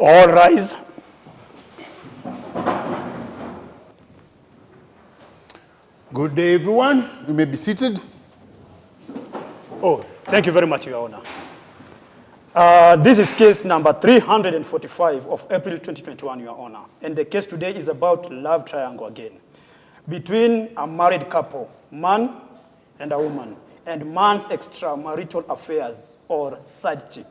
All rise. Good day, everyone. You may be seated. Oh, thank you very much, Your Honor. This is case number 345 of April 2021, Your Honor. And the case today is about love triangle again. Between a married couple, man and a woman, and man's extramarital affairs, or side chick,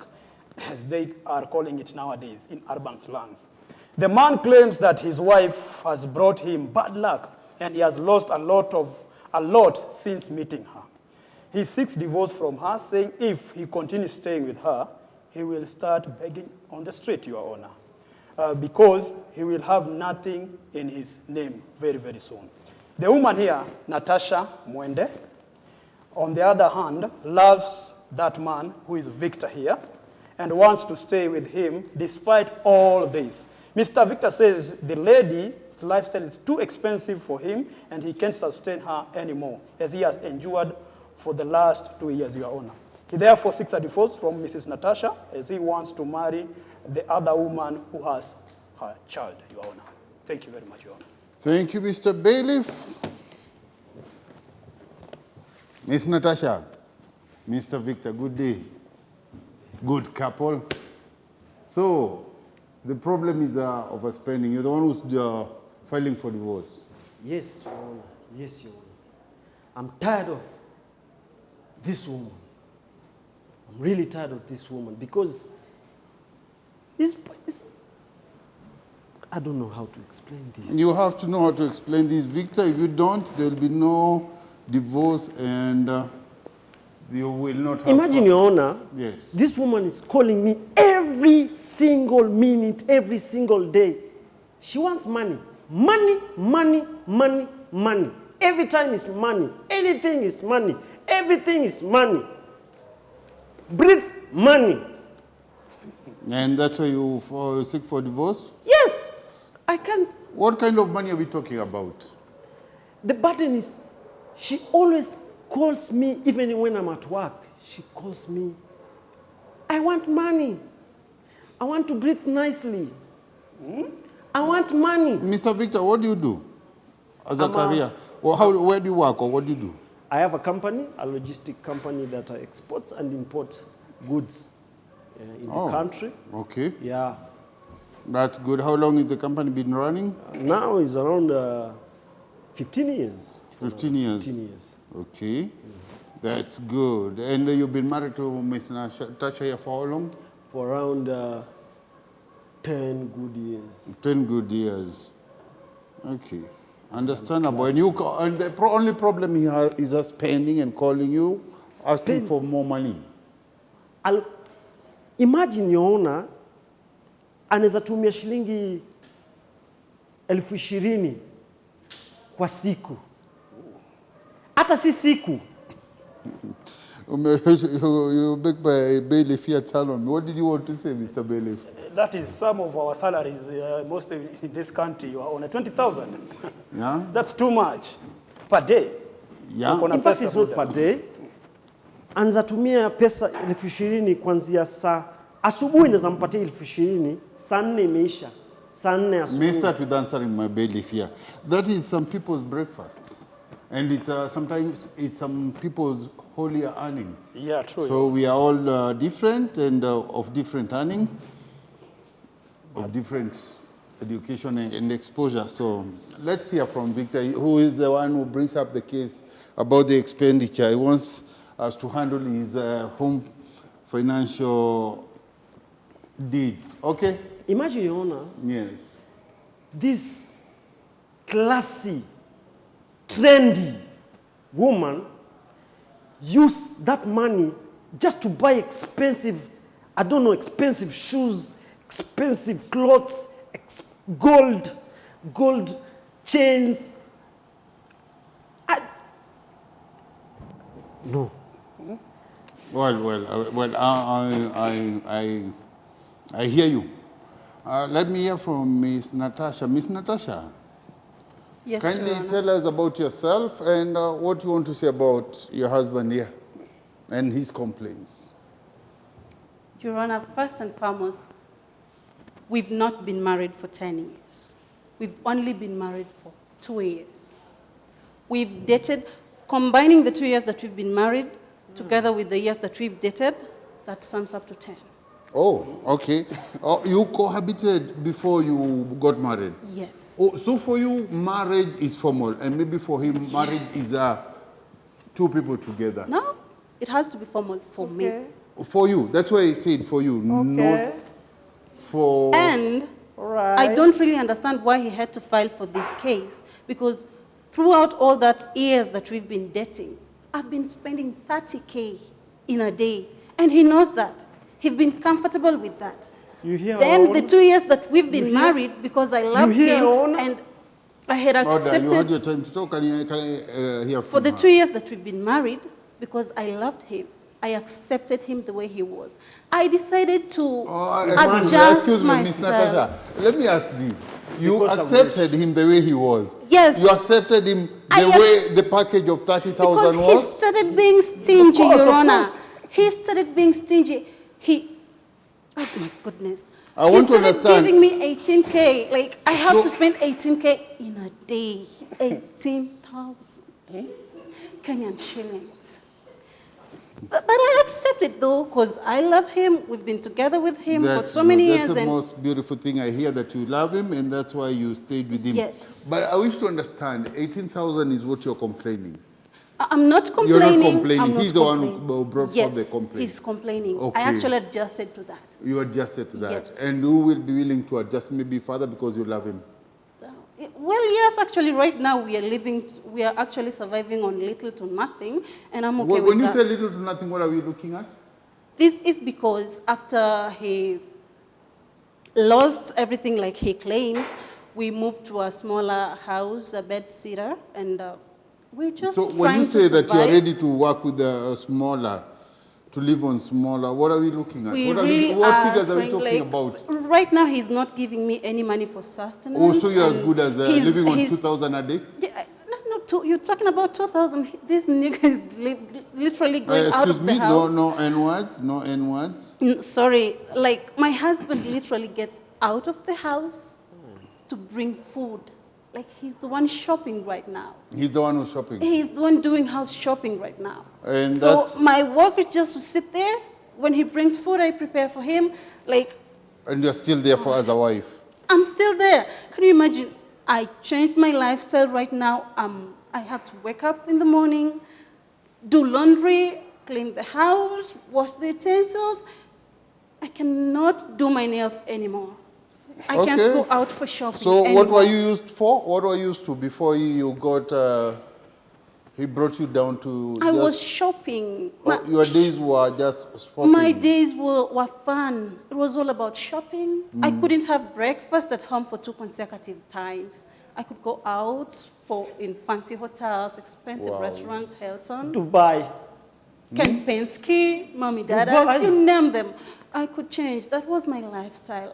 as they are calling it nowadays in urban slangs. The man claims that his wife has brought him bad luck, and he has lost a lot since meeting her. He seeks divorce from her, saying if he continues staying with her, he will start begging on the street, Your Honor, because he will have nothing in his name very, very soon. The woman here, Natasha Mwende, on the other hand, loves that man who is Victor here and wants to stay with him despite all this. Mr. Victor says the lady's lifestyle is too expensive for him and he can't sustain her anymore, as he has endured for the last 2 years, Your Honor. He therefore seeks a divorce from Mrs. Natasha, as he wants to marry the other woman who has her child, Your Honor. Thank you very much, Your Honor. Thank you, Mr. Bailiff. Miss Natasha, Mr. Victor, good day. Good couple. So, the problem is overspending. You're the one who's filing for divorce. Yes, Your Honor. Yes, Your Honor. I'm tired of this woman. I'm really tired of this woman because I don't know how to explain this. You have to know how to explain this, Victor. If you don't, there will be no divorce and you will not have... Imagine, Your Honor, yes. This woman is calling me every single minute, every single day. She wants money. Money, money, money, money. Every time is money. Anything is money. Everything is money. Breathe money. And that's why you seek for divorce? Yes, I can't. What kind of money are we talking about? The burden is, she always calls me, even when I'm at work, she calls me, I want money. I want to breathe nicely. I want money. Mr. Victor, what do you do as a career? Where do you work or what do you do? I have a company, a logistic company that exports and imports goods in the country. Okay. Yeah. That's good. How long has the company been running? Now it's around 15 years. 15 years. 15 years. Okay. That's good. And you've been married to Miss Natasha here for how long? For around 10 good years. 10 good years. Okay. Understandable. And the only problem he has is us spending and calling you, asking for more money. Imagine, Your Honor, anaweza tumia shilingi 20,000 kwa siku. Hata si siku. You make my bailiff here tell on me. What did you want to say, Mr. Bailiff? That is some of our salaries, most in this country, you are on 20,000. Yeah? That's too much per day. Yeah. In fact, it's not per day. Anza tumia pesa 20,000 kuanzia saa asubuhi, naweza mpatia 20,000, saa 4 imeisha. Saa 4 asubuhi. May start with answering my bailiff here. That is some people's breakfast. And it's sometimes it's some people's holy earning. Yeah, true. So we are all different and of different earning, of different education and exposure. So let's hear from Victor, who is the one who brings up the case about the expenditure. He wants us to handle his home financial deeds. Okay? Imagine, Your Honor, yes, this classy, trendy woman use that money just to buy expensive, I don't know, expensive shoes, expensive clothes, gold chains. No. Well, I hear you. Let me hear from Miss Natasha. Miss Natasha, yes, kindly tell us about yourself and what you want to say about your husband here and his complaints. Your Honor, first and foremost, we've not been married for 10 years. We've only been married for 2 years. We've dated, combining the 2 years that we've been married together with the years that we've dated, that sums up to 10. Oh, okay. You cohabited before you got married? Yes. Oh, so for you, marriage is formal, and maybe for him, marriage is two people together. No, it has to be formal for me. For you, that's why I said for you, not for... And I don't really understand why he had to file for this case, because throughout all that years that we've been dating, I've been spending 30K in a day, and he knows that. He's been comfortable with that. You hear Then the 2 years that we've been married, because I love him, and I had accepted... You had your time to talk, can I hear from For the her? 2 years that we've been married, because I loved him, I accepted him the way he was. I decided to adjust excuse me, Miss myself. Natasha, let me ask this. You accepted him the way he was? Yes. You accepted him the way the package of 30,000 Because was? he started being stingy, Of course, Your of Honor. course. He started being stingy. Oh my goodness. I want to understand. He started giving me 18K. Like, I have to spend 18K in a day. 18,000 Kenyan shillings. But I accept it though, because I love him. We've been together with him for so many years. That's the most beautiful thing I hear, that you love him, and that's why you stayed with him. Yes. But I wish to understand, 18,000 is what you're complaining. I'm not complaining. You're not complaining. I'm not He's the one complaining. who brought forth the complaint. He's complaining. Okay. I actually adjusted to that. You adjusted to that. Yes. And who will be willing to adjust maybe further because you love him? Well, yes, actually, right now we are actually surviving on little to nothing, and I'm okay with that. When you say little to nothing, what are we looking at? This is because after he lost everything like he claims, we moved to a smaller house, a bed-sitter, and we just So when you say that you are ready to work with a smaller, to live on smaller, what are we looking at? What figures are we talking about? Right now, he's not giving me any money for sustenance. Oh, so you're as good as living on 2,000 a day? Yeah, you're talking about 2,000. This nigga is literally going out of the house. No N-words, no N-words. Sorry, like my husband literally gets out of the house to bring food. Like, he's the one shopping right now. He's the one who's shopping? He's the one doing house shopping right now. And so my work is just to sit there. When he brings food, I prepare for him. Like, and you're still there for as a wife? I'm still there. Can you imagine? I changed my lifestyle right now. I have to wake up in the morning, do laundry, clean the house, wash the utensils. I cannot do my nails anymore. I can't go out for shopping anymore. What were you used for? What were you used to before you got, he brought you down to... I was shopping. Your days were just shopping? My days were fun. It was all about shopping. I couldn't have breakfast at home for 2 consecutive times. I could go out in fancy hotels, expensive restaurants, Hilton. Dubai. Ken Penske, Mommy Dadas, you name them. I could change. That was my lifestyle.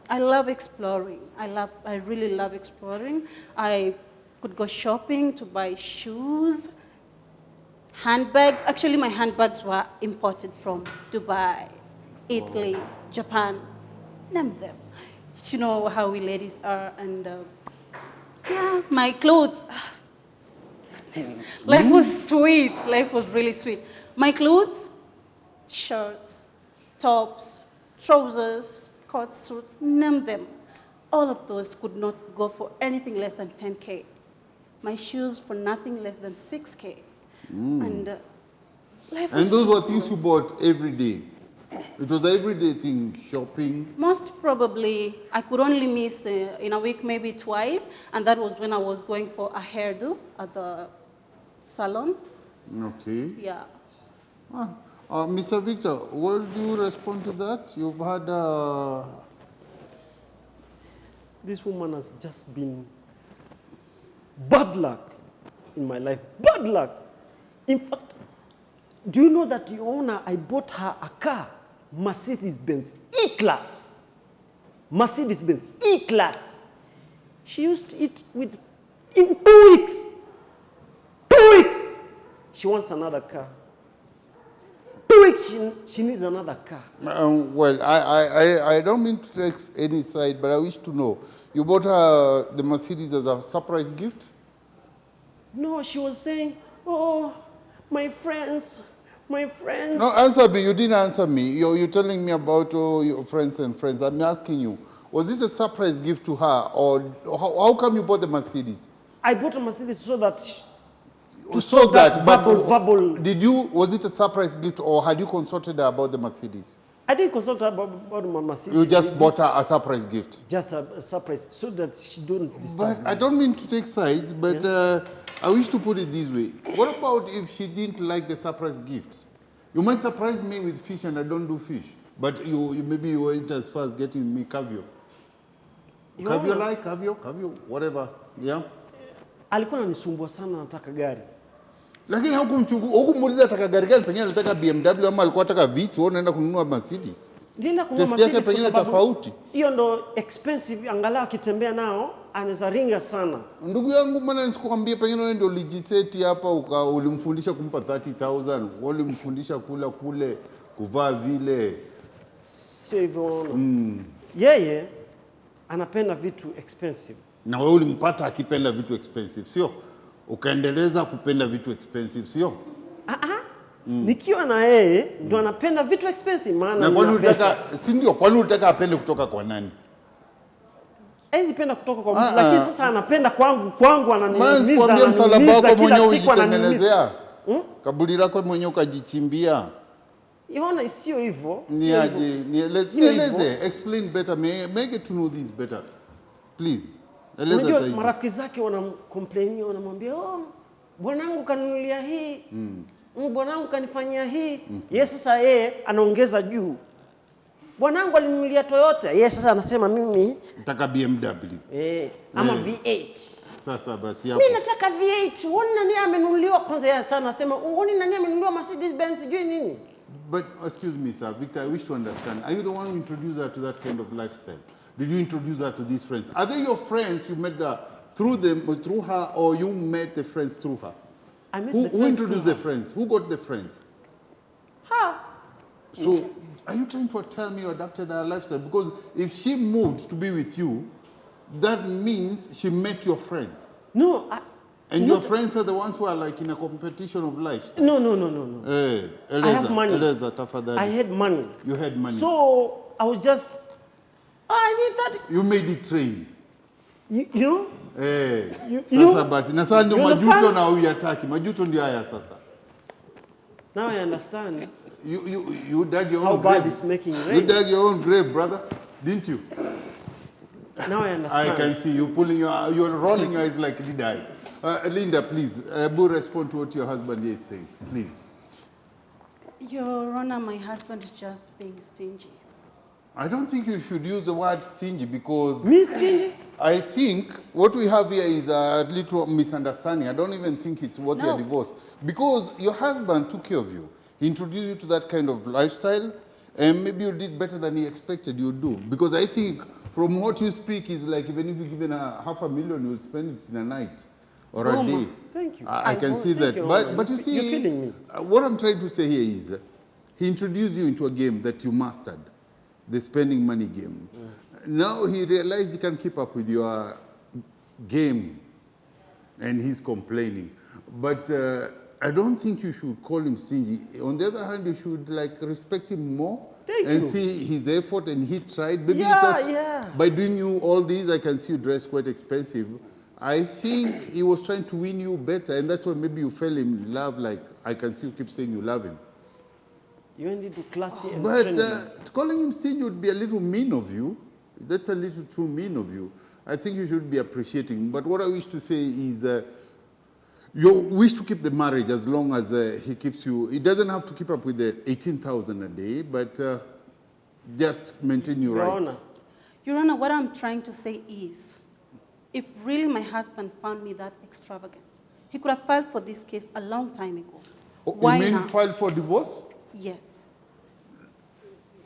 I love exploring. I really love exploring. I could go shopping to buy shoes, handbags. Actually, my handbags were imported from Dubai, Italy, Japan. Name them. You know how we ladies are. And yeah, my clothes. Life was sweet. Life was really sweet. My clothes, shirts, tops, trousers, coat suits, name them. All of those could not go for anything less than 10K. My shoes for nothing less than 6K. And life was... And those were things you bought every day? It was an everyday thing, shopping? Most probably, I could only miss in a week maybe twice, and that was when I was going for a hairdo at the salon. Okay. Yeah. Mr. Victor, what do you respond to that? You've had... This woman has just been bad luck in my life. Bad luck. In fact, do you know that, Your Honor, I bought her a car, Mercedes-Benz E-Class. Mercedes-Benz E-Class. She used it in 2 weeks. 2 weeks. She wants another car. 2 weeks. she needs another car. Well, I don't mean to take any side, but I wish to know. You bought her the Mercedes as a surprise gift? No, she was saying, oh, my friends. No, answer me. You didn't answer me. You're telling me about your friends and friends. I'm asking you, was this a surprise gift to her, or how come you bought the Mercedes? I bought a Mercedes so that bubble. Was it a surprise gift, or had you consulted her about the Mercedes? I didn't consult her about my Mercedes. You just bought her a surprise gift? Just a surprise, so that she don't disturb But me. I don't mean to take sides, but I wish to put it this way. What about if she didn't like the surprise gift? You might surprise me with fish and I don't do fish, but maybe you went as far as getting me caviar. Caviar, whatever, yeah? Alikuwa ananisumbua sana, nataka gari. Lakini hukumuuliza ataka gari gani, pengine anataka BMW ama alikuwa anataka Vitz, wewe unaenda kununua Mercedes. Nilienda kununua Mercedes yake pengine tofauti. Hiyo ndo expensive, angalau akitembea nao anaweza ringa sana. Ndugu yangu, maana nisikwambie pengine wewe ndio ulijiseti hapa ulimfundisha kumpa 30,000, ulimfundisha kula kule, kuvaa vile. Sio hivyo. Yeye anapenda vitu expensive. Na wewe ulimpata akipenda vitu expensive, sio? Ukaendeleza kupenda vitu expensive, sio? Nikiwa na yeye ndo anapenda vitu expensive, maana na kwani unataka, si ndio? Kwani unataka apende kutoka kwa nani? Haizi penda kutoka kwa mtu, lakini sasa anapenda kwangu ananiumiza. Kwambia msalaba wako mwenyewe ujitengenezea. Kaburi lako mwenyewe ukajichimbia. Yona sio hivyo. Nieleze, explain better, make it to know this better. Please. Eleza zaidi. Marafiki zake wanamcomplain, wanamwambia, "Oh, bwanangu kanunulia hii." Bwanangu kanifanyia hii. Yes, sasa yeye anaongeza juu. Bwanangu alinunulia Toyota. Yes, sasa anasema mimi nataka BMW. Ama V8. Sasa basi hapo. Mimi nataka V8. Uone nani amenunuliwa kwanza, yeye sana anasema uone nani amenunuliwa Mercedes Benz sijui nini. But excuse me sir, Victor, I wish to understand. Are you the one who introduced her to that kind of lifestyle? Did you introduce her to these friends? Are they your friends? You met through her, or you met the friends through her? I met Who introduced the friends? Who got the friends? Her. So, are you trying to tell me you adapted her lifestyle? Because if she moved to be with you, that means she met your friends. No. Your friends are the ones who are like in a competition of lifestyle. No. I have money. I had money. You had money. So, I was just, I need that. You made it train. You know? Sasa basi. Na sasa ndio majuto na uyataki. Majuto ndio haya sasa. Now I understand. You dug your own grave. How bad is making rain. You dug your own grave, brother. Didn't you? Now I understand. I can see you you're rolling your eyes like, did I? Linda, please, Ebru, respond to what your husband is saying, please. Your Honor, my husband is just being stingy. I don't think you should use the word stingy because... Me stingy? I think what we have here is a little misunderstanding. I don't even think it's what you're divorced. Because your husband took care of you. He introduced you to that kind of lifestyle, and maybe you did better than he expected you do. Because I think from what you speak is like even if you're given $500,000, you'll spend it in a night or a day. Thank you. I can see that. But you see, you're killing me. What I'm trying to say here is he introduced you into a game that you mastered, the spending money game. Now he realized he can't keep up with your game, and he's complaining. But I don't think you should call him stingy. On the other hand, you should like respect him more and see his effort, and he tried. Maybe he thought by doing you all these, I can see you dress quite expensive. I think he was trying to win you better, and that's why maybe you fell in love. Like I can see you keep saying you love him. You ended to classy and But calling him stingy would be a little mean of you. That's a little too mean of you. I think you should be appreciating. But what I wish to say is you wish to keep the marriage as long as he keeps you. He doesn't have to keep up with the 18,000 a day, but just maintain you right. Your Honor, what I'm trying to say is, if really my husband found me that extravagant, he could have filed for this case a long time ago. Why you mean now? Filed for divorce? Yes.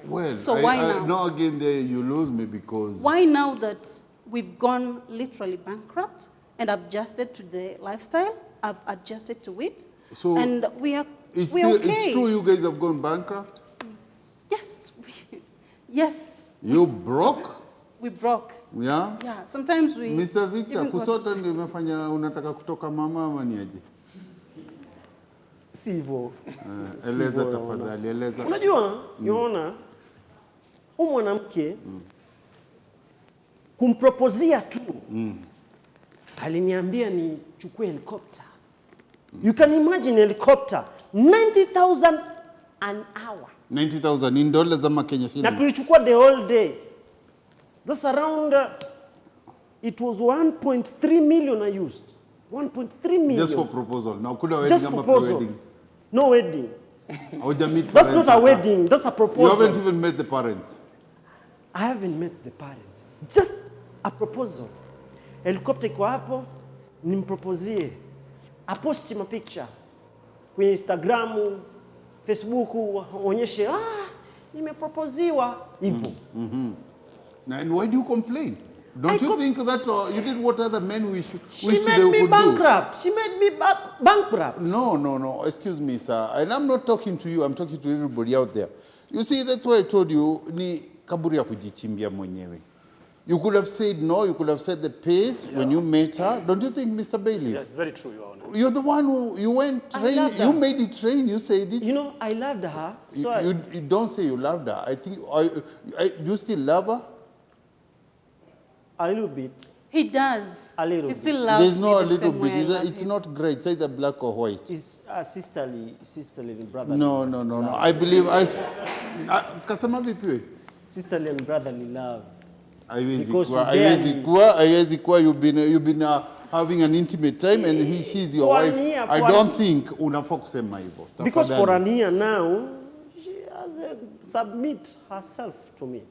Well, so why now? Now again there you lose me because... Why now that we've gone literally bankrupt and I've adjusted to the lifestyle, I've adjusted to it, So and we are it's okay. true you guys have gone bankrupt? Yes, yes. You broke? We broke. Yeah? Yeah, sometimes we... Mr. Victor, even got- kusota ndio umefanya unataka kutoka mama ama ni aje? Si hivyo. Eleza tafadhali, eleza. Unajua, Yona, huyu mwanamke kumpropozia tu. Aliniambia nichukue helicopter. You can imagine helicopter 90,000 an hour. 90,000 in dollars ama Kenya Na shilling? tulichukua the whole day. That's around it was 1.3 million I used. 1.3 million. Just for proposal. Now kuna wedding Just ama proposal. pre-wedding? No wedding. Haujamit That's parents not a hapa? wedding, that's a proposal. You haven't even met the parents. I haven't met the parents. Just a proposal. Helicopter iko hapo, nimpropozie. Aposti mapicture kwenye Instagram, Facebook, onyeshe nimeproposiwa hivyo. And why do you complain? Don't you think that you did what other men wish She they made me could bankrupt. She made me bankrupt. do? No. Excuse me, sir. And I'm not talking to you. I'm talking to everybody out there. You see, that's why I told you, ni kaburi ya kujichimbia mwenyewe. You could have said no. You could have set the pace when you met her. Don't you think, Mr. Bailey? Yes, very true, Your Honor. You're the one who you went train. loved her. You made it train. You said it. You know, I loved her. So You don't say you loved her. I think. Do you still love her? a little bit. He does. A little He bit. still loves There's me no a the little same bit. way I love It's him. not great. It's either black or white. It's a sisterly brotherly. No. I believe kasema vipi wewe? Sisterly and brotherly love. Haiwezi Because kuwa, you barely- haiwezi kuwa. You've been having an intimate time and she's your For wife. a year, I for a- don't think unafaa kusema hivyo. Because Tafadhali. for an year now, she has submit herself to me.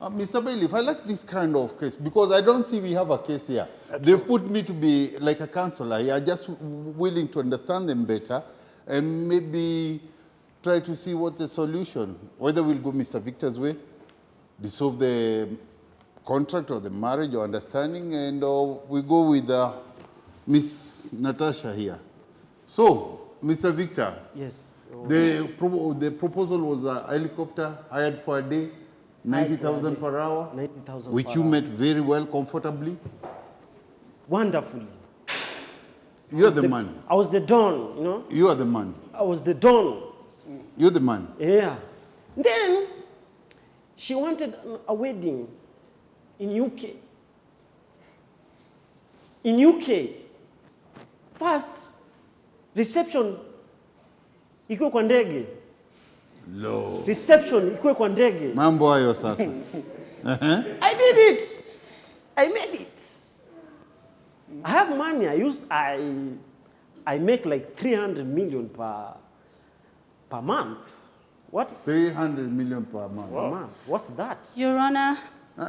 Mr. Bailiff, I like this kind of case because I don't see we have a case here. They've put me to be like a counselor here, just willing to understand them better and maybe try to see what's the solution. Whether we'll go Mr. Victor's way, dissolve the contract or the marriage or understanding, and we go with Miss Natasha here. So, Mr. Victor, Yes. the proposal was a helicopter hired for a day, 90,000 per hour, 90,000 which per you hour. met very well, comfortably. Wonderfully. You're the man. I was the dawn, you know. You are the man. I was the dawn. You're the man. Yeah. Then she wanted a wedding in UK. In UK, first reception iko kwa ndege. Lo. Reception iko kwa ndege. Mambo hayo sasa. I did it. I made it. I have money. I make like 300 million per month. What's 300 million per month. per month? What's that? Your Honor,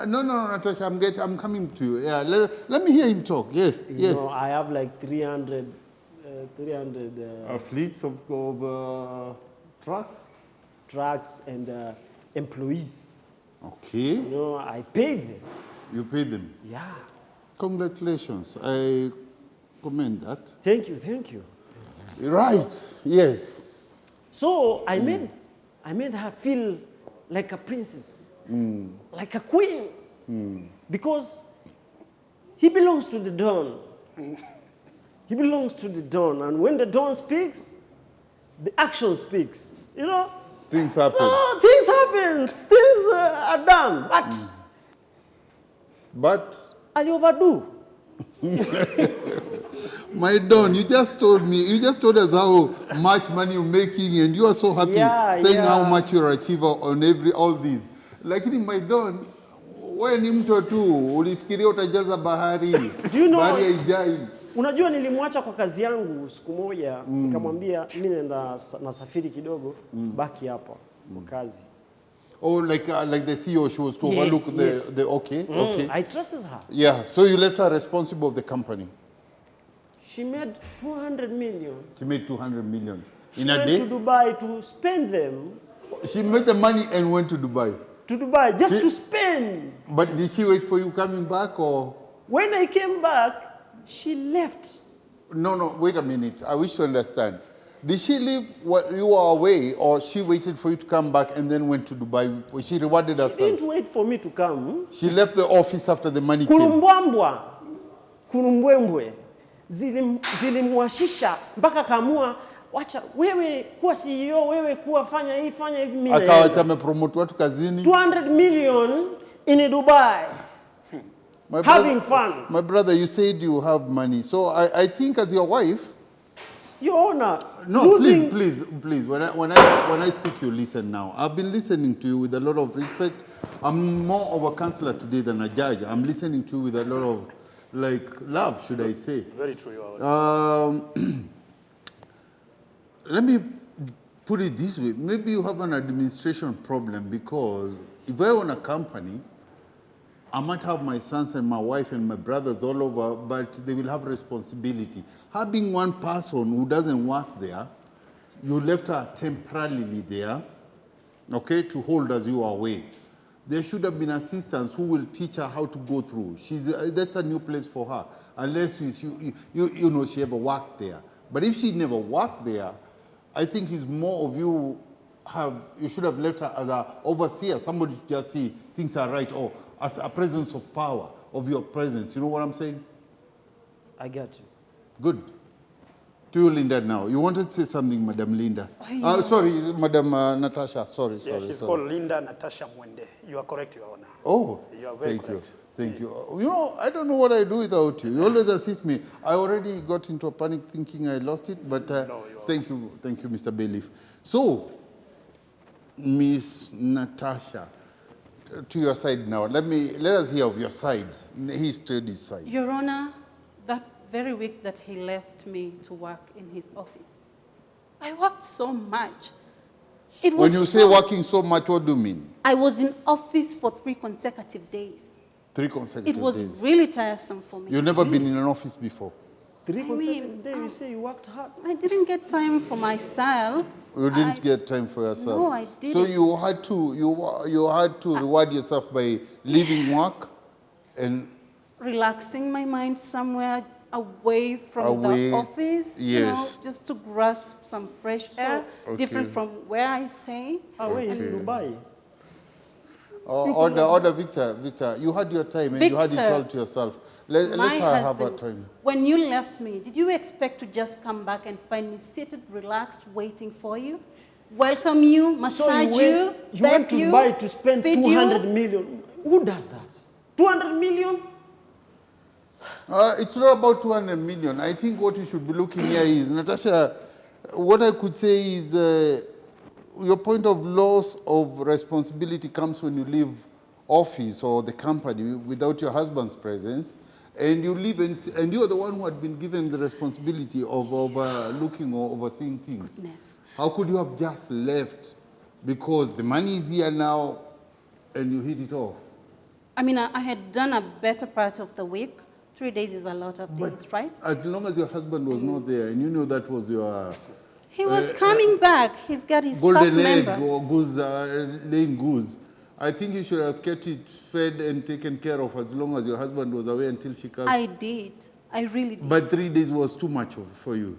No, Natasha, I'm coming to you. Yeah, let me hear him talk. Yes, You yes. know, I have like 300 Fleets of trucks. trucks and employees. Okay. You know, I pay them. You pay them. Yeah. Congratulations. I commend that. Thank you, thank you. Right. Yes. So I made her feel like a princess, like a queen, because he belongs to the dawn. He belongs to the dawn, and when the dawn speaks, the action speaks. You know. Things happen. So things happen. Things are done, But I overdo. my Don, you just told us how much money you're making and you are so happy saying how much you're achieving on all these. Lakini my Don, wewe ni mtu tu, ulifikiria utajaza bahari. Do you know, bahari haijai. unajua nilimwacha kwa kazi yangu siku moja, nikamwambia mimi naenda nasafiri kidogo, baki hapa kwa kazi. Oh, like the CEO, she was to overlook the okay. I trusted her. Yeah, so you left her responsible of the company. She made 200 million. She made 200 million in She a went day. to Dubai to spend them. She made the money and went to Dubai. To Dubai, just to spend. But did she wait for you coming back or? When I came back, she left. No, wait a minute. I wish to understand. Did she leave while you were away, or she waited for you to come back and then went to Dubai? She rewarded She herself. didn't wait for me to come. She left the office after the money came. Kulumbwembwe zilimwashisha mpaka kamua, wacha wewe kuwa CEO, wewe kuwa fanya hivi mimi. Akawa amepromote watu kazini. 200 million in Dubai. Having fun. My brother, you said you have money. So I think as your wife, Your Honor, no, please. When I speak, you listen now. I've been listening to you with a lot of respect. I'm more of a counselor today than a judge. I'm listening to you with a lot of, love, should I say. Very true, Your Honor. Let me put it this way. Maybe you have an administration problem, because if I own a company, I might have my sons and my wife and my brothers all over, but they will have responsibility. Having one person who doesn't work there, you left her temporarily there, okay, to hold as you are away. There should have been assistants who will teach her how to go through. That's a new place for her, unless you know she ever worked there. But if she never worked there, I think it's more of you should have left her as an overseer, somebody to just see things are right, or as a presence of power, of your presence. You know what I'm saying? I get you. Good. To you, Linda, now. You wanted to say something, Madam Linda. Sorry, Madam Natasha. Sorry. She's called Linda Natasha Mwende. You are correct, Your Honor. Oh, you are very correct. Thank you. You know, I don't know what I do without you. You always assist me. I already got into a panic thinking I lost it, but thank you, Mr. Bailiff. So, Miss Natasha, to your side now. Let us hear of your side. He stood his side. Your Honor, that very week that he left me to work in his office, I worked so much. When you say working so much, what do you mean? I was in office for 3 consecutive days. 3 consecutive days? It was really tiresome for me. You've never been in an office before? 3 consecutive days, you say you worked hard? I didn't get time for myself. You didn't get time for yourself? No, I didn't. So you had to reward yourself by leaving work and relaxing my mind somewhere away from the office, yes, just to grasp some fresh air, different from where I stay. Away in Dubai. Order, Victor, you had your time and you had it all to yourself. Let's have our time. When you left me, did you expect to just come back and find me seated, relaxed, waiting for you? Welcome you, massage you, you went to Dubai to spend 200 million. Who does that? 200 million? It's not about 200 million. I think what you should be looking here is, Natasha, what I could say is your point of loss of responsibility comes when you leave office or the company without your husband's presence, and you leave and you are the one who had been given the responsibility of overlooking or overseeing things. Goodness. How could you have just left because the money is here now and you hit it off? I mean, I had done a better part of the week. 3 days is a lot of days, right? As long as your husband was not there and you knew that was your... He was coming back. He's got his staff golden egg members. or goose, laying goose. I think you should have kept it fed and taken care of as long as your husband was away until she comes. I did. I really did. But 3 days was too much for you.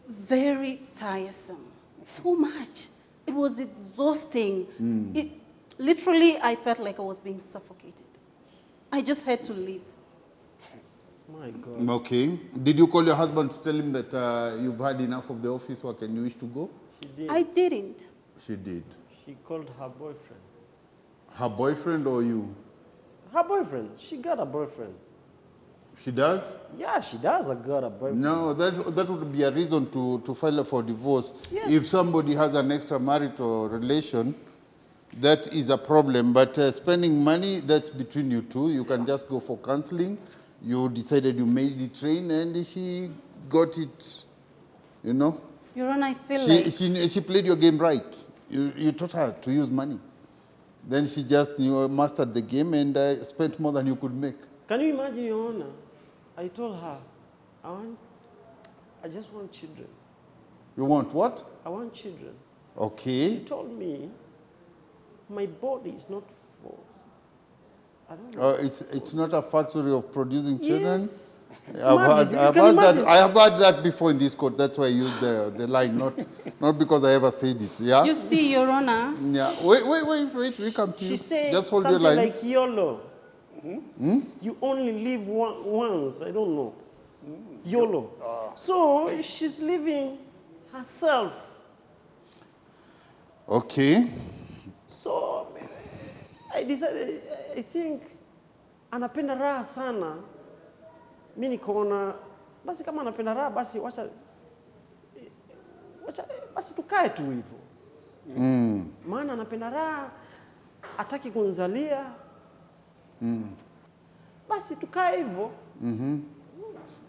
Very tiresome. Too much. It was exhausting. Literally, I felt like I was being suffocated. I just had to leave. My God. Okay. Did you call your husband to tell him that you've had enough of the office work and you wish to go? She did. I didn't. She did. She called her boyfriend. Her boyfriend or you? Her boyfriend. She got a boyfriend. She does? Yeah, she does. I got a boyfriend. No, that would be a reason to file for divorce. Yes. If somebody has an extramarital relation, that is a problem. But spending money, that's between you two. You can just go for counseling. You decided you made the train and she got it, you know. Your Honor, I feel like... She played your game right. You taught her to use money. Then she just mastered the game and spent more than you could make. Can you imagine, Your Honor? I told her, I just want children. You want what? I want children. Okay. She told me, my body is not for... I don't know. It's not a factory of producing children? Yes. I have heard that before in this court. That's why I used the line, not because I ever said it. Yeah. You see, Your Honor. Yeah. Wait. We come to you. She said Just hold something your line. like YOLO. You only live once. I don't know. YOLO. So she's living herself. Okay. So I decided, I think anapenda raha sana. Mimi nikaona basi kama anapenda raha basi wacha basi tukae tu hivyo. Maana anapenda raha, hataki kunizalia. Basi tukae hivyo.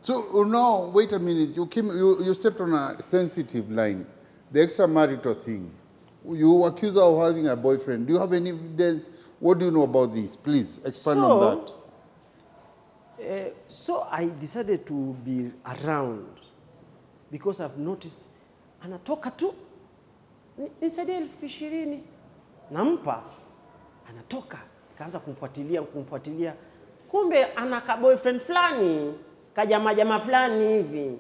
So now, wait a minute. You stepped on a sensitive line, the extramarital thing. You accuse her of having a boyfriend. Do you have any evidence? What do you know about this? Please expand on that. So I decided to be around because I've noticed anatoka tu nisaidie 20,000 nampa, anatoka kaanza kumfuatilia, kumbe ana ka boyfriend fulani kajama fulani hivi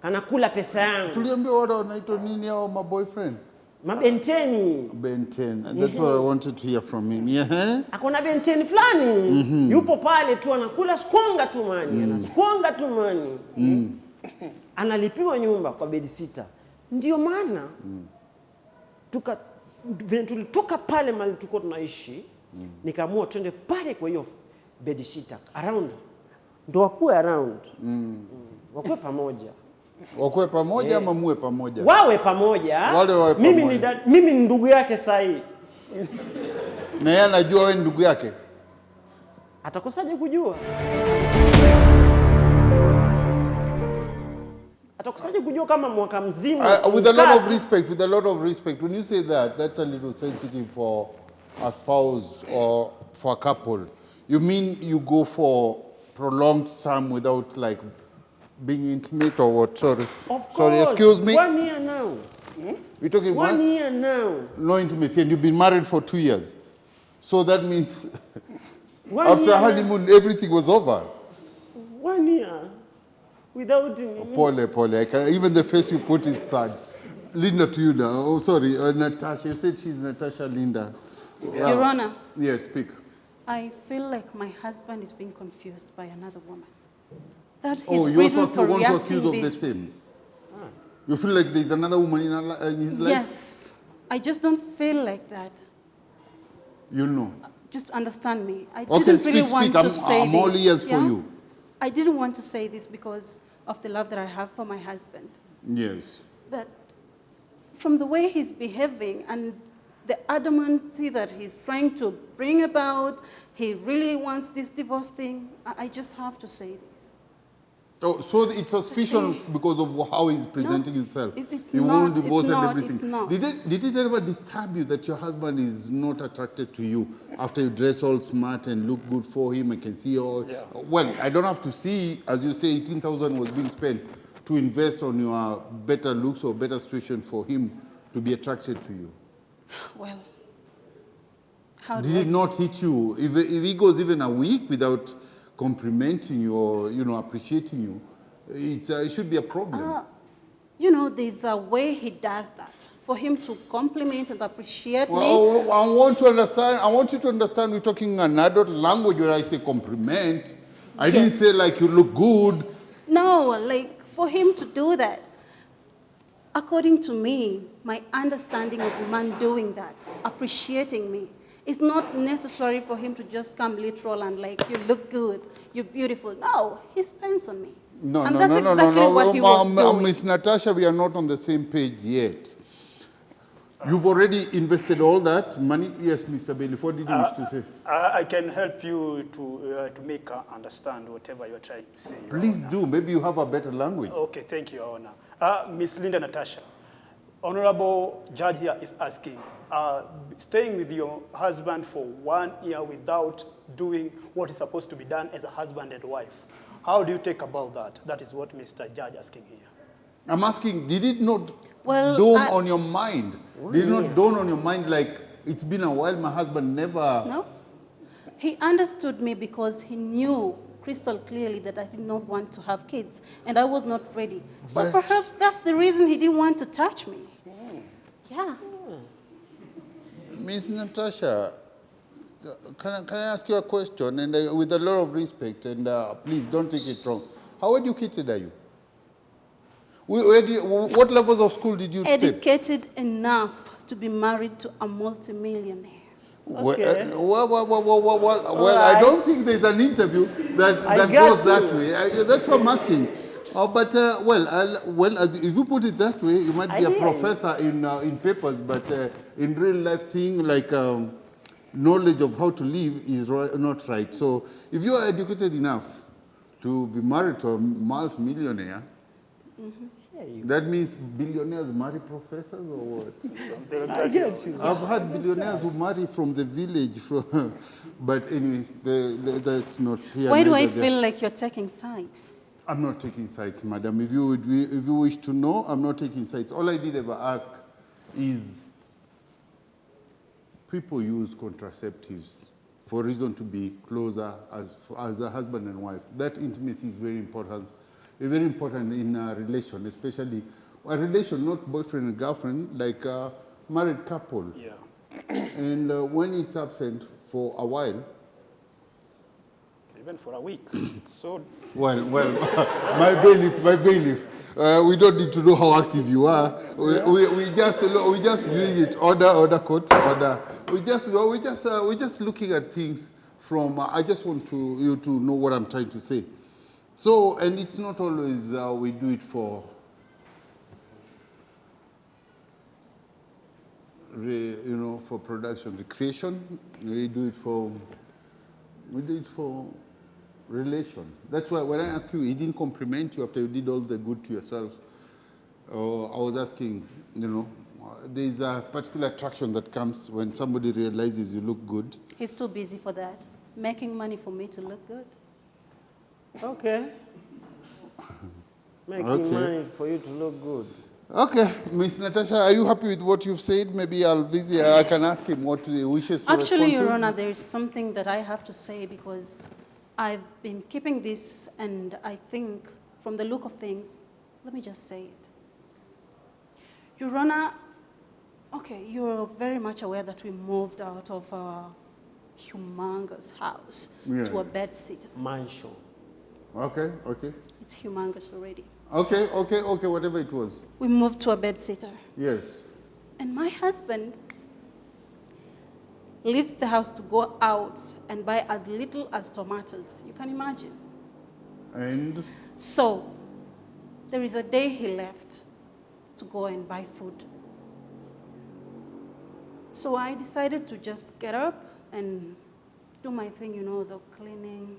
kanakula pesa yangu. Tuliambia wao wanaitwa nini hao ma boyfriend? Mabenteni. Benten. And that's what I wanted to hear from him. Yeah. Akona benteni fulani. Yupo pale tu anakula skonga tu mani, anaskonga tu mani. Analipiwa nyumba kwa bedsitter. Ndio maana tulitoka pale mali tuko tunaishi, nikaamua twende pale kwa hiyo bedsitter around. Ndio wakuwe around. Wakuwe pamoja. Wakuwe pamoja ama muwe pamoja? Wawe pamoja. Wawe pamoja. Mimi ni ndugu yake sahi. Na yeye anajua wewe ndugu yake? Atakosaje kujua? Atakosaje kujua kama mwaka mzima? With a lot of respect, when you say that, that's a little sensitive for a spouse or for a couple. You mean you go for prolonged time without like being intimate or what? Sorry. Of course. Sorry, excuse me. 1 year now. We're talking 1 year now. No intimacy, and you've been married for 2 years. So that means After honeymoon, everything was over. 1 year. Without... Pole. Even the face you put is sad. Linda to you now. Oh, sorry. Natasha. You said she's Natasha Linda. Your Honor. Yes, speak. I feel like my husband is being confused by another woman. That's his Oh, you reason also for want to reacting accuse of the same? You feel like there's another woman in his life? Yes. I just don't feel like that. You know. Just understand me. I Okay, didn't really speak. want to say I'm all this. ears for you. I didn't want to say this because of the love that I have for my husband. Yes. But from the way he's behaving and the adamancy that he's trying to bring about, he really wants this divorce thing, I just have to say this. Oh, so it's suspicion because of how he's presenting himself. It's you not, won't divorce it's and not, everything. it's not. Did it ever disturb you that your husband is not attracted to you after you dress all smart and look good for him? I can see all. Yeah. Well, I don't have to see, as you say, 18,000 was being spent to invest on your better looks or better situation for him to be attracted to you. Well, how did it not hit you? If he goes even a week without complimenting you or, appreciating you, it should be a problem. There's a way he does that. For him to compliment and appreciate me. I want you to understand we're talking an adult language where I say compliment. I didn't say like you look good. No, like for him to do that. According to me, my understanding of a man doing that, appreciating me, it's not necessary for him to just come literal and like, you look good, you're beautiful. No, he spends on me. No, what he was doing. Miss Natasha, we are not on the same page yet. You've already invested all that money. Yes, Mr. Bailey, what did you wish to say? I can help you to make her understand whatever you're trying to say. Please do. Maybe you have a better language. Okay, thank you, Your Honor. Miss Linda Natasha, Honorable Judge here is asking, staying with your husband for 1 year without doing what is supposed to be done as a husband and wife. How do you take about that? That is what Mr. Judge asking here. I'm asking, did it not dawn on your mind? Did it not dawn on your mind like, it's been a while, my husband never... No. He understood me because he knew crystal clearly that I did not want to have kids, and I was not ready. So But- perhaps that's the reason he didn't want to touch me. Yeah. Miss Natasha, can I ask you a question, and with a lot of respect, and please don't take it wrong. How educated are you? What levels of school did you skip? Educated enough to be married to a multimillionaire. Okay. Well, I don't think there's an interview that got goes you. that way. That's what I'm asking. If you put it that way, you might be a hear you. professor in papers, but in real life thing like knowledge of how to live is not right. So if you are educated enough to be married to a multi-millionaire, that means billionaires marry professors or what? I get you. I've had billionaires who marry from the village, but anyway, that's not here. Why do I neither there. feel like you're taking sides? I'm not taking sides, madam. If you wish to know, I'm not taking sides. All I did ever ask is people use contraceptives for reason to be closer as a husband and wife. That intimacy is very important. Very important in a relation, especially a relation, not boyfriend and girlfriend, like a married couple. Yeah. And when it's absent for a while, Even for a week. So well, my bailiff. We don't need to know how active you are. We just doing it order court order. We just looking at things from. I just want you to know what I'm trying to say. So, and it's not always we do it for for production, recreation. We do it for relation. That's why when I ask you, he didn't compliment you after you did all the good to yourself. I was asking, there's a particular attraction that comes when somebody realizes you look good. He's too busy for that. Making money for me to look good. Okay. Making money for you to look good. Okay, Miss Natasha, are you happy with what you've said? Maybe I can ask him what he wishes to Actually, respond Your to. Honor, there is something that I have to say because I've been keeping this, and I think from the look of things, let me just say it. Your Honor, okay, you're very much aware that we moved out of our humongous house to a bedsitter. Mansion. Okay. It's humongous already. Okay, whatever it was. We moved to a bedsitter. Yes. And my husband leaves the house to go out and buy as little as tomatoes. You can imagine. And? So, there is a day he left to go and buy food. So I decided to just get up and do my thing, the cleaning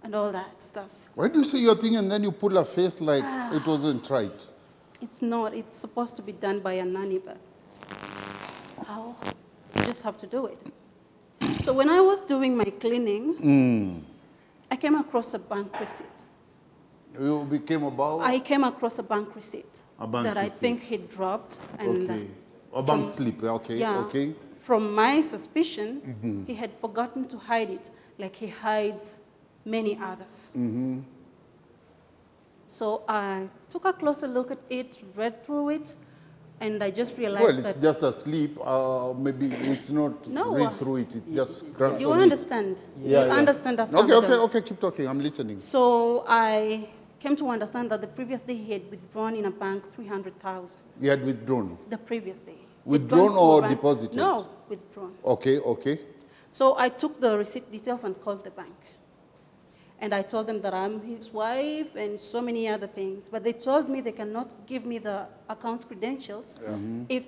and all that stuff. Why do you say your thing and then you pull a face like it wasn't right? It's not. It's supposed to be done by a nanny, but how? You just have to do it. So when I was doing my cleaning, I came across a bank receipt. You became about? I came across a bank receipt that I receipt. think he dropped. And Okay. A bank slip, okay, yeah, okay. From my suspicion, he had forgotten to hide it, like he hides many others. So I took a closer look at it, read through it, and I just realized Well, that... it's just a slip. Maybe it's not read through it. It's just grabs You on it. understand? Yeah, You yeah. understand after I'm done. Okay, keep talking. I'm listening. So I came to understand that the previous day he had withdrawn in a bank 300,000. He had withdrawn. The previous day. Withdrawn He'd gone to or a bank- deposited? No, withdrawn. Okay. So I took the receipt details and called the bank. And I told them that I'm his wife and so many other things. But they told me they cannot give me the account's credentials if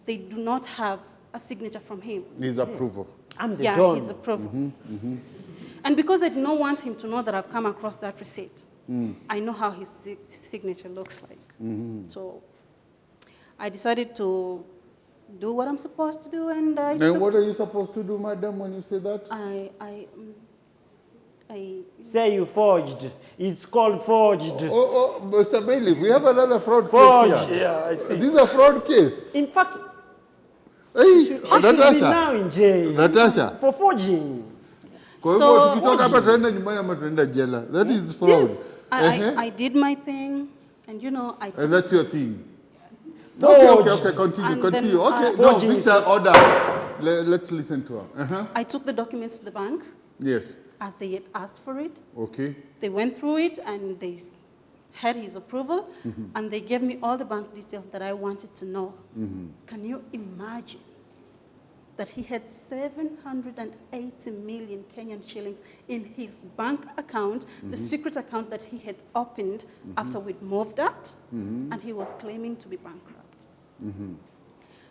they do not have a signature from him. His approval. I'm the Yeah, Don. his approval. And because I did not want him to know that I've come across that receipt, I know how his signature looks like. So I decided to do what I'm supposed to do, and I Then took- what are you supposed to do, madam, when you say that? I Say you forged. It's called forged. Oh, Mr. Bailiff, we have another fraud Forged. case here. yeah, I see. This is a fraud case. In fact, Hey, she should be Natasha. now in jail Natasha. for forging. So that is fraud. Yes. I did my thing, and you know, I took And that's your thing. Forged. Okay, continue. And then, Okay, no, forging Victor, is- order. Let's listen to her. I took the documents to the bank Yes. as they had asked for it. Okay. They went through it and they had his approval, and they gave me all the bank details that I wanted to know. Can you imagine that he had 780 million Kenyan shillings in his bank account, the secret account that he had opened after we'd moved out, and he was claiming to be bankrupt.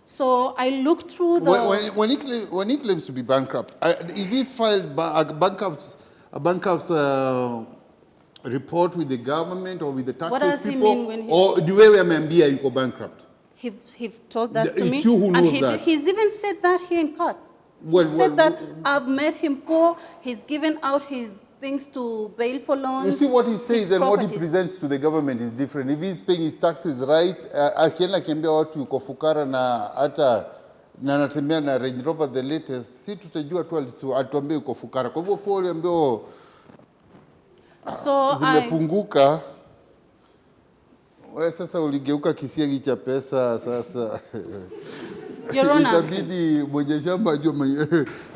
So I looked through the... When he claims to be bankrupt, is he filed a bankrupt's report with the government or with the taxes What does he people? mean when he... Or the way you go bankrupt? He told that to me. It's you who knows that. He's even said that here in court. Well, he said that I've made him poor. He's given out his things to bail for loans. You see what he says his and what he properties. presents to the government is different. If he's paying his taxes right, akienda kiambia watu yuko fukara na hata na anatembea na Range Rover the latest, si tutajua tu atuambie yuko fukara. Kwa hivyo kwa uliambia zimepunguka, wewe sasa uligeuka kisiagi cha pesa sasa. Your Honor. Itabidi mwenye shamba ajue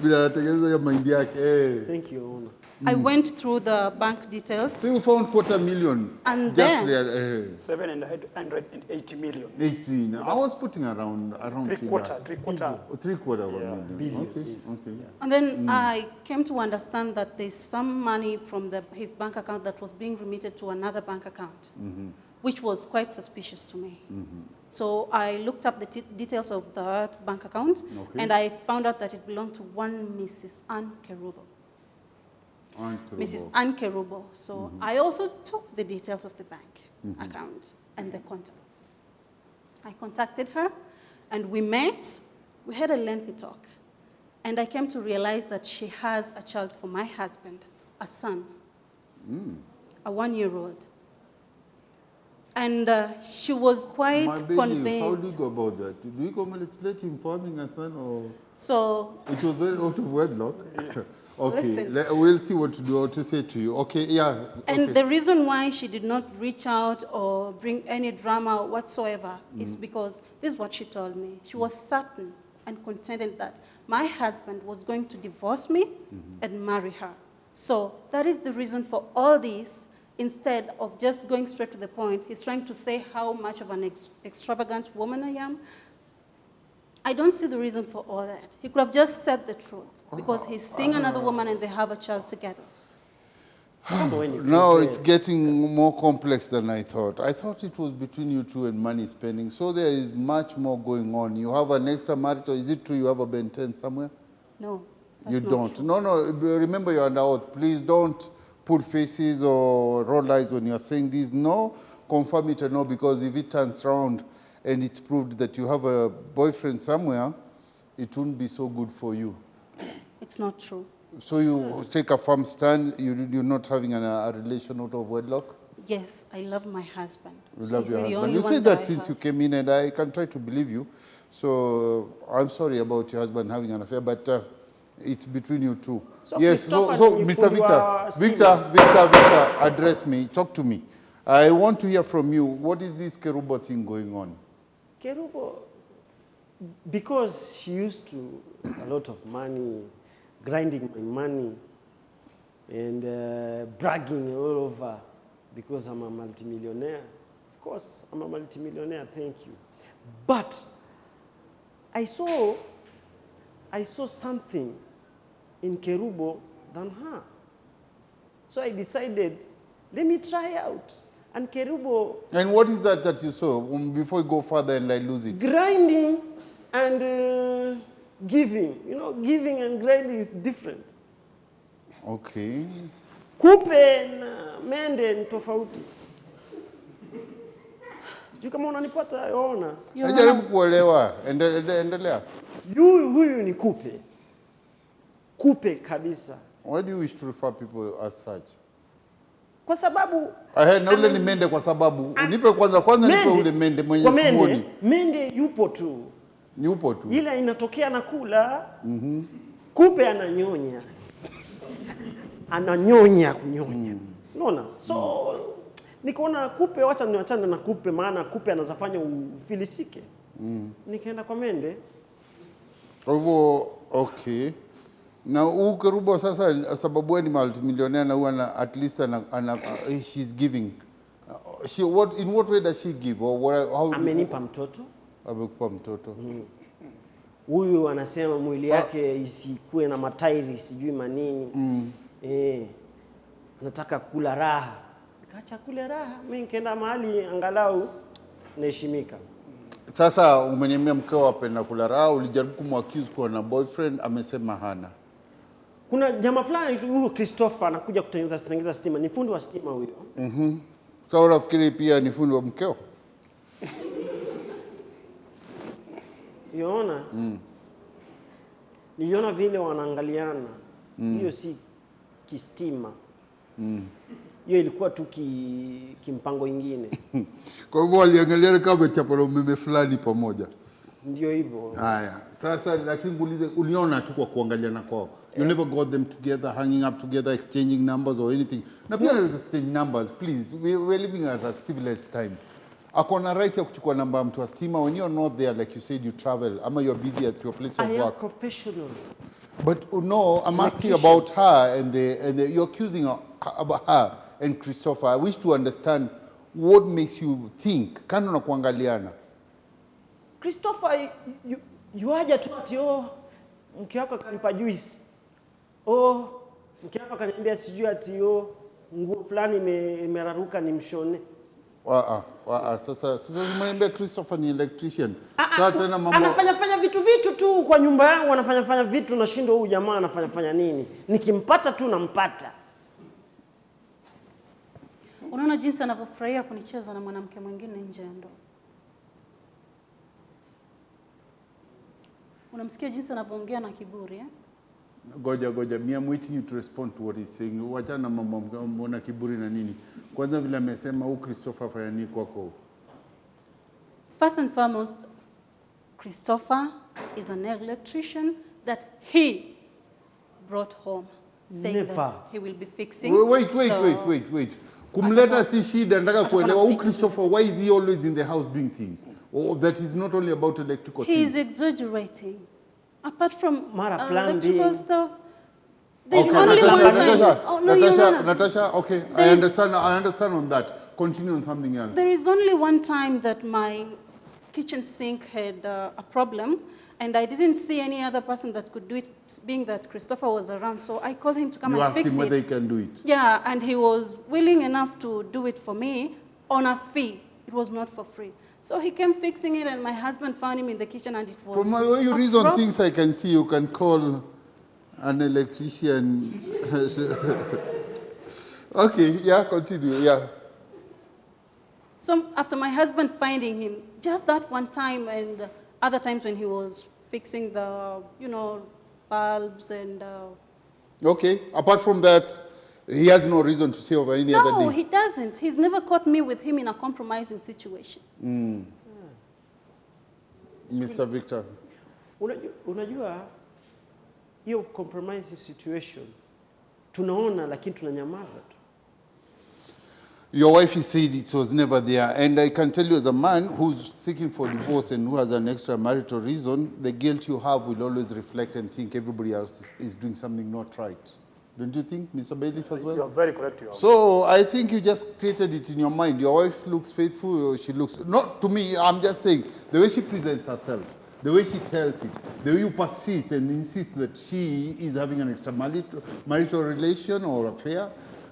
bila anatengeneza ya mahindi yake. Thank you, Your Honor. I went through the bank details. So you found $250,000 And just then- there. 780 million. 8 million. I was putting around Three quarter. $750,000 of a million. Billions, Okay. yes. Okay. And then I came to understand that there's some money from his bank account that was being remitted to another bank account, which was quite suspicious to me. So I looked up the details of that bank account, and I found out that it belonged to one Mrs. Ann Kerubo. Mrs. Ann Kerubo. So I also took the details of the bank account and the contacts. I contacted her, and we met. We had a lengthy talk. And I came to realize that she has a child for my husband, a son, a 1-year-old. And she was quite My baby, convinced. how do you go about that? Do you congratulate him for having a son, or So it was out of wedlock? Okay, Listen. we'll see what to do or to say to you. Okay, yeah. And okay. the reason why she did not reach out or bring any drama whatsoever is because this is what she told me. She was certain and contented that my husband was going to divorce me and marry her. So that is the reason for all this. Instead of just going straight to the point, he's trying to say how much of an extravagant woman I am. I don't see the reason for all that. He could have just said the truth because he's seeing another woman and they have a child together. No, it's getting more complex than I thought. I thought it was between you two and money spending. So there is much more going on. You have an extra marital. Is it true you have a Ben 10 somewhere? No, that's You not don't. true. No, remember you're under oath. Please don't put faces or roll eyes when you're saying this. No, confirm it or no, because if it turns around and it's proved that you have a boyfriend somewhere, it won't be so good for you. It's not true. So you take a firm stand, you're not having a relation out of wedlock? Yes, I love my husband. You love He's your the husband. only You one said that I since have. you came in, and I can try to believe you. So I'm sorry about your husband having an affair, but it's between you two. So Yes, please stop so and Mr. put your Victor, address me, talk to me. I want to hear from you. What is this Kerubo thing going on? Kerubo, because she used to a lot of money, grinding my money, and bragging all over because I'm a multimillionaire. Of course, I'm a multimillionaire, thank you. But I saw something in Kerubo than her. So I decided, let me try out. And Kerubo, And what is that you saw before you go further and I lose it? grinding and giving. You know, giving and grinding is different. Okay. Kupe na mende ni tofauti. Juu kama unanipata ona. Your Najaribu Honor, kuelewa. Endelea. Huyu ni kupe. Kupe kabisa. Why do you wish to refer people as such? Kwa sababu Na ule ni mende kwa sababu unipe kwanza nipe ule mende mwenye kwa simuoni. mende yupo tu. Yupo tu. Ila inatokea na kula. Kupe ananyonya. ananyonya kunyonya. Unaona? So nikaona kupe, wacha niachane na kupe, maana kupe anazafanya ufilisike. Nikaenda kwa mende. Kwa hivyo, okay. Na Kerubo sasa sababu ni multimillionaire na huwa at least she's giving. In what way does she give? Or how? Amenipa mtoto. Amekupa mtoto. Huyu anasema mwili yake isikue na matairi sijui manini. Nataka kula raha. Nikaacha kula raha. Mimi nikaenda mahali angalau naheshimika. Sasa umeniambia mkeo apenda kula raha, ulijaribu kumwaccuse kwa na boyfriend, amesema hana. Kuna jamaa fulani huyu Christopher anakuja kutengeneza stima, ni fundi wa stima huyo. Sasa unafikiri pia ni fundi wa mkeo? Unaona? Niliona vile wanaangaliana. Hiyo si kistima. Hiyo ilikuwa tu kimpango ingine. Kwa hivyo waliangaliana kama chapalo umeme fulani pamoja. Ndio hivyo. Haya. Sasa lakini uliona tu kwa kuangaliana kwao. You never got them together, hanging up together, exchanging numbers or anything. Na pia exchange numbers, please. We're living at a civilized time. Akona right ya kuchukua namba ya mtu wa stima when you're not there, like you said, you travel, ama you're busy at your place of work. I am professional. But no, I'm asking about her and you're accusing her about her and Christopher. I wish to understand what makes you think. Kando na kuangaliana. Christopher, yuaja tu ati mke wako akanipa juice. Mke wako akaniambia sijui ati nguo fulani imeraruka nimshone. Sasa umeniambia Christopher ni electrician. Sasa tena mambo anafanya vitu tu kwa nyumba yangu, anafanya vitu na shindo huyu jamaa anafanya nini? Nikimpata tu nampata. Unaona jinsi anavyofurahia kunicheza na mwanamke mwingine nje ya ndoa. Unamsikia jinsi anavyoongea na kiburi, eh? Goja, I'm waiting you to respond to what he's saying. Wachana mambo na kiburi na nini. Kwanza vile amesema Christopher fanya nini kwako? First and foremost, Christopher is an electrician that he brought home, saying that he will be fixing. Wait. Kumleta si shida, nataka kuelewa Christopher, why is he always in the house doing things? Or that is not only about electrical things. He is exaggerating. Apart from electrical stuff, there's only one time. Natasha, okay, I understand on that. Continue on something else. There is only one time that my kitchen sink had a problem, and I didn't see any other person that could do it, being that Christopher was around. So I called him to come and fix it. You asked him whether he can do it? Yeah, and he was willing enough to do it for me on a fee. It was not for free. So he came fixing it, and my husband found him in the kitchen, and it was... From the way you reason things, I can see you can call an electrician. Okay, yeah, continue, yeah. So after my husband finding him, just that one time and other times when he was fixing the, bulbs and... Okay, apart from that, he has no reason to say over any other day? No, he doesn't. He's never caught me with him in a compromising situation. Mr. Victor. Unajua, hiyo compromising situations, tunaona lakini tunanyamaza tu. Your wife said it was never there, and I can tell you as a man who's seeking for divorce and who has an extramarital reason, the guilt you have will always reflect and think everybody else is doing something not right. Don't you think, Mr. Bailiff, as well? You're very correct. So I think you just created it in your mind. Your wife looks faithful, or she looks... Not to me, I'm just saying, the way she presents herself, the way she tells it, the way you persist and insist that she is having an extramarital relation or affair,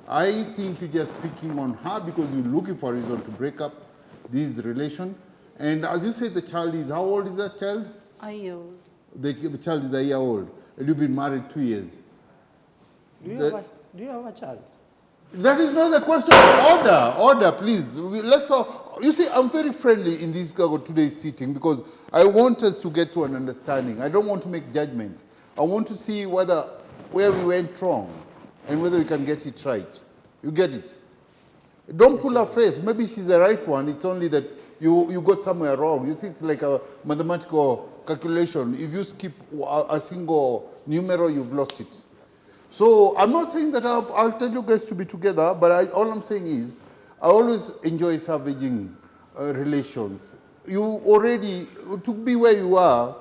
I think you're just picking on her because you're looking for a reason to break up this relation. And as you said, the child is... How old is that child? A year old. The child is a year old. And you've been married 2 years. Do you have a child? That is not the question. Order, please. You see, I'm very friendly in this today's sitting because I want us to get to an understanding. I don't want to make judgments. I want to see where we went wrong and whether we can get it right. You get it? Don't pull her face. Maybe she's the right one. It's only that you got somewhere wrong. You see, it's like a mathematical calculation. If you skip a single numero, you've lost it. So I'm not saying that I'll tell you guys to be together, but all I'm saying is I always enjoy salvaging relations. You already, to be where you are,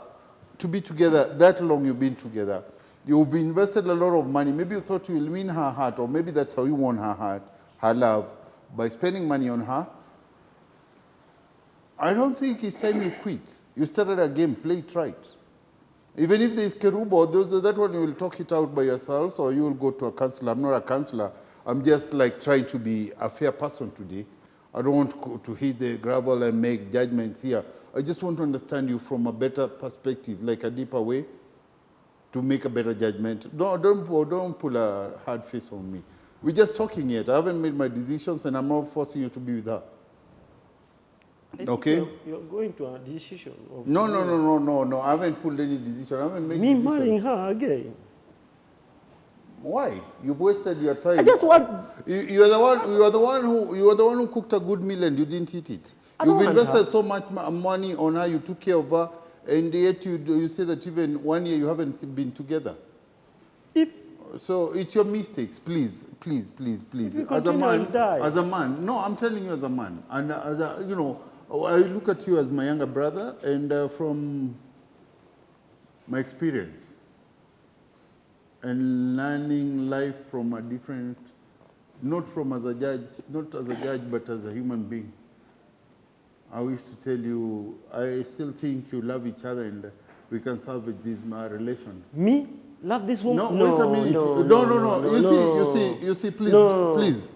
to be together, that long you've been together. You've invested a lot of money. Maybe you thought you will win her heart, or maybe that's how you won her heart, her love, by spending money on her. I don't think it's time you quit. You started a game, play it right. Even if there's kerubo, that one you will talk it out by yourselves, or you will go to a counselor. I'm not a counselor. I'm just like trying to be a fair person today. I don't want to hit the gravel and make judgments here. I just want to understand you from a better perspective, like a deeper way, to make a better judgment. Don't pull a hard face on me. We're just talking yet. I haven't made my decisions, and I'm not forcing you to be with her. Okay? You're going to a decision. Of No. I haven't pulled any decision. I haven't made me decision. marrying her again. Why? You've wasted your time. I just want. You are the one who cooked a good meal and you didn't eat it. You've invested so much money on her. You took care of her, and yet you say that even 1 year you haven't been together. So it's your mistakes. Please. As a man. No, I'm telling you as a man, and as a, I look at you as my younger brother, and from my experience and learning life from a different, not as a judge, but as a human being. I wish to tell you, I still think you love each other, and we can salvage this relation. Me? Love this woman? No, wait a minute. No. You see, please.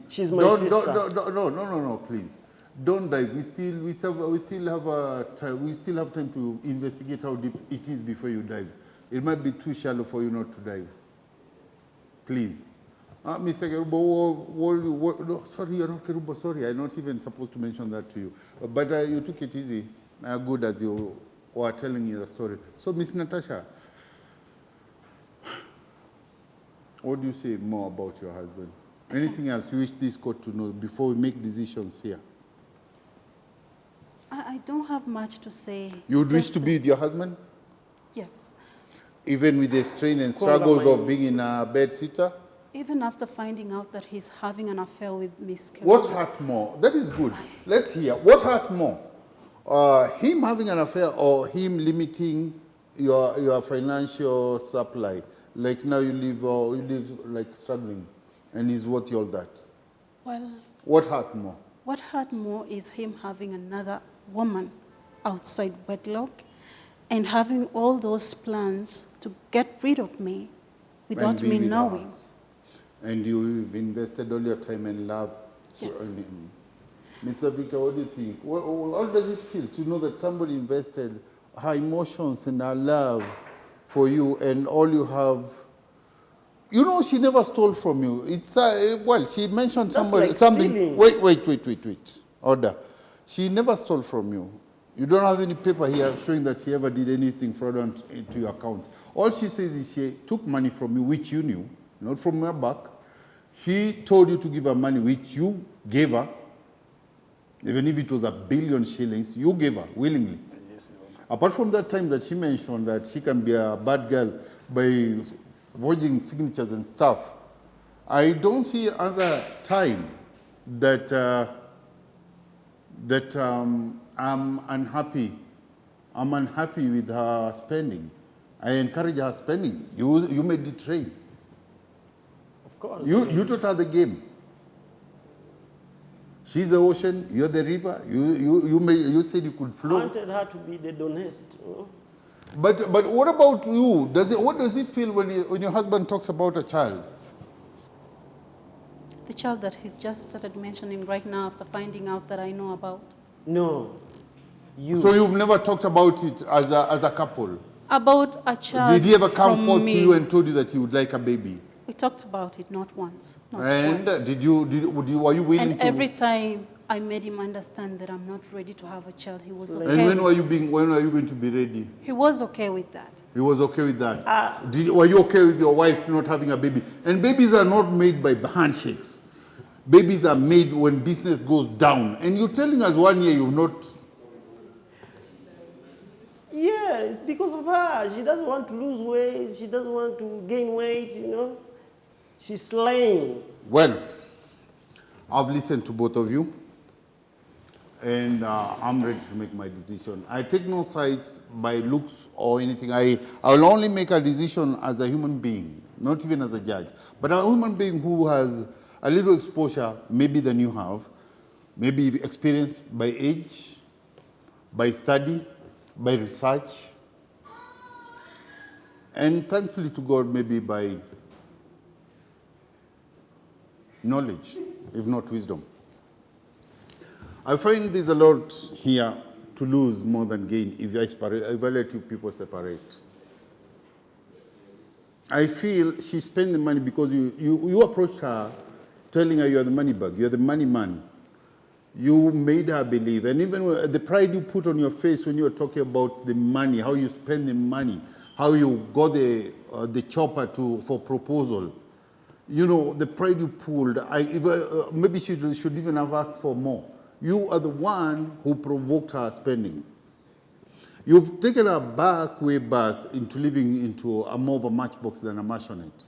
She's my sister. No, please. Don't dive. We still have time to investigate how deep it is before you dive. It might be too shallow for you not to dive. Please. Mr. Kerubo, no, sorry, you're not Kerubo, sorry. I'm not even supposed to mention that to you. But you took it easy, good as you were telling you the story. So, Miss Natasha, what do you say more about your husband? Anything else you wish this court to know before we make decisions here? I don't have much to say. You would wish to be with your husband? Yes. Even with the strain and struggles of being in a bed-sitter? Even after finding out that he's having an affair with Miss Kerubo. What hurt more? That is good. Let's hear. What hurt more? Him having an affair or him limiting your financial supply? Like now you live like struggling, and he's worth all that. Well, what hurt more? What hurt more is him having another woman outside wedlock and having all those plans to get rid of me without me knowing. And you've invested all your time and love. Yes. Mr. Victor, what do you think? How does it feel to know that somebody invested her emotions and her love for you, and all you have? You know, she never stole from you. It's well, she mentioned something. Stealing. Wait. Order. She never stole from you. You don't have any paper here showing that she ever did anything fraudulent into your account. All she says is she took money from you, which you knew, not from her back. She told you to give her money, which you gave her. Even if it was 1 billion shillings, you gave her willingly. Apart from that time that she mentioned that she can be a bad girl by forging signatures and stuff, I don't see other time that I'm unhappy. I'm unhappy with her spending. I encourage her spending. You made it rain. Of course. You taught her the game. She's the ocean, you're the river. You said you could flow. I wanted her to be the donest. But what about you? What does it feel when your husband talks about a child? The child that he's just started mentioning right now after finding out that I know about. No. So you've never talked about it as a couple? About a child. Did he ever come forth to you and told you that he would like a baby? We talked about it not once. And once. Were you willing and to? Every time I made him understand that I'm not ready to have a child, he was okay. And when are you going to be ready? He was okay with that. He was okay with that. Were you okay with your wife not having a baby? And babies are not made by handshakes. Babies are made when business goes down. And you're telling us 1 year you've not. Yeah. Yeah, it's because of her. She doesn't want to lose weight. She doesn't want to gain weight, you know. She's slaying. Well, I've listened to both of you, and I'm ready to make my decision. I take no sides by looks or anything. I will only make a decision as a human being, not even as a judge. But a human being who has a little exposure, maybe than you have, maybe experience by age, by study, by research, and thankfully to God, maybe by knowledge, if not wisdom. I find there's a lot here to lose more than gain if I let you people separate. I feel she spent the money because you approached her telling her you're the money bag, you're the money man. You made her believe, and even the pride you put on your face when you were talking about the money, how you spend the money, how you got the chopper for proposal. You know, the pride you pulled, maybe she should even have asked for more. You are the one who provoked her spending. You've taken her way back into living into more of a matchbox than a maisonette.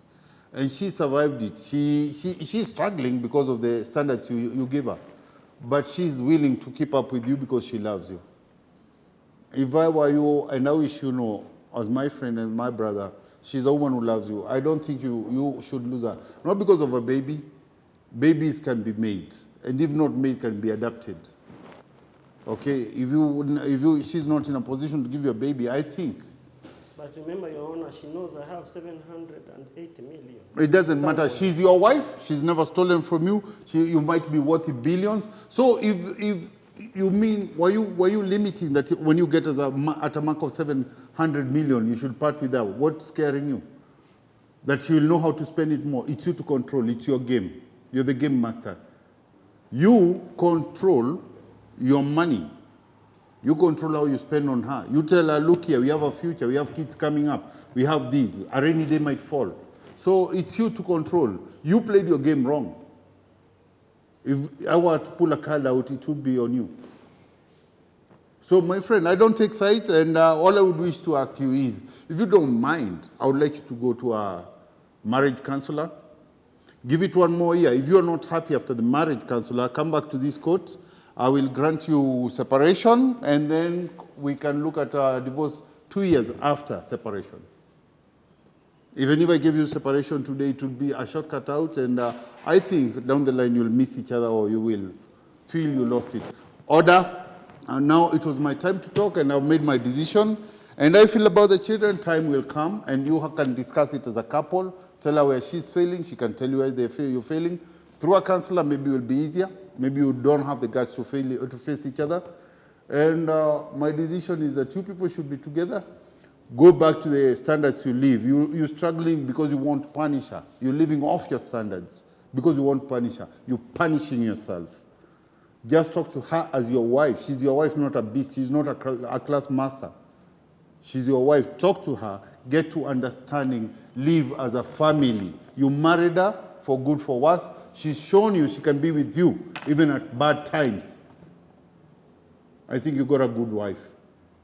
And she survived it. She's struggling because of the standards you give her. But she's willing to keep up with you because she loves you. If I were you, and I wish you know, as my friend and my brother, she's a woman who loves you. I don't think you should lose her. Not because of a baby. Babies can be made. And if not made, can be adopted. Okay? If she's not in a position to give you a baby, I think. But remember, Your Honor, she knows I have 780 million. It doesn't matter. She's your wife. She's never stolen from you. You might be worth billions. So if you mean, were you limiting that when you get at a mark of 700 million, you should part with that? What's scaring you? That you will know how to spend it more. It's you to control. It's your game. You're the game master. You control your money. You control how you spend on her. You tell her, look here, we have a future, we have kids coming up, we have these, a rainy day might fall. So it's you to control. You played your game wrong. If I were to pull a card out, it would be on you. So my friend, I don't take sides, and all I would wish to ask you is, if you don't mind, I would like you to go to a marriage counselor. Give it one more year. If you are not happy after the marriage counselor, come back to this court. I will grant you separation, and then we can look at a divorce 2 years after separation. Even if I give you separation today, it will be a shortcut out, and I think down the line you'll miss each other or you will feel you lost it. Order. And now it was my time to talk, and I've made my decision. And I feel about the children, time will come, and you can discuss it as a couple. Tell her where she's failing. She can tell you where you're failing. Through a counselor, maybe it will be easier. Maybe you don't have the guts to face each other. And my decision is that you people should be together. Go back to the standards you live. You're struggling because you want to punish her. You're living off your standards because you want to punish her. You're punishing yourself. Just talk to her as your wife. She's your wife, not a beast. She's not a class master. She's your wife. Talk to her. Get to understanding. Live as a family. You married her for good, for worse. She's shown you she can be with you, even at bad times. I think you got a good wife.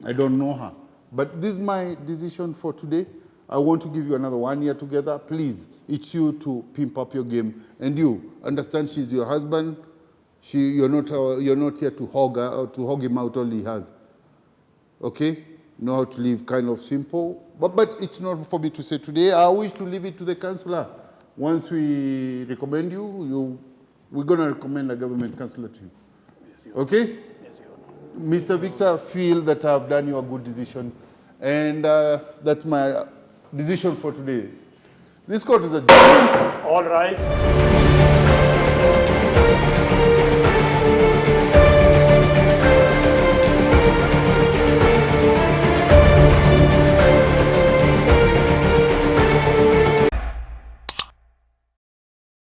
I don't know her. But this is my decision for today. I want to give you another 1 year together. Please, it's you to pimp up your game. And you, understand she's your husband. You're not here to hog her or to hog him out all he has. Okay? Know how to live kind of simple. But it's not for me to say today. I wish to leave it to the counselor. Once we recommend you, we're going to recommend a government counselor to you. Yes, okay? Yes, Mr. Victor, feel that I've done you a good decision. And that's my decision for today. This court is adjourned. All rise.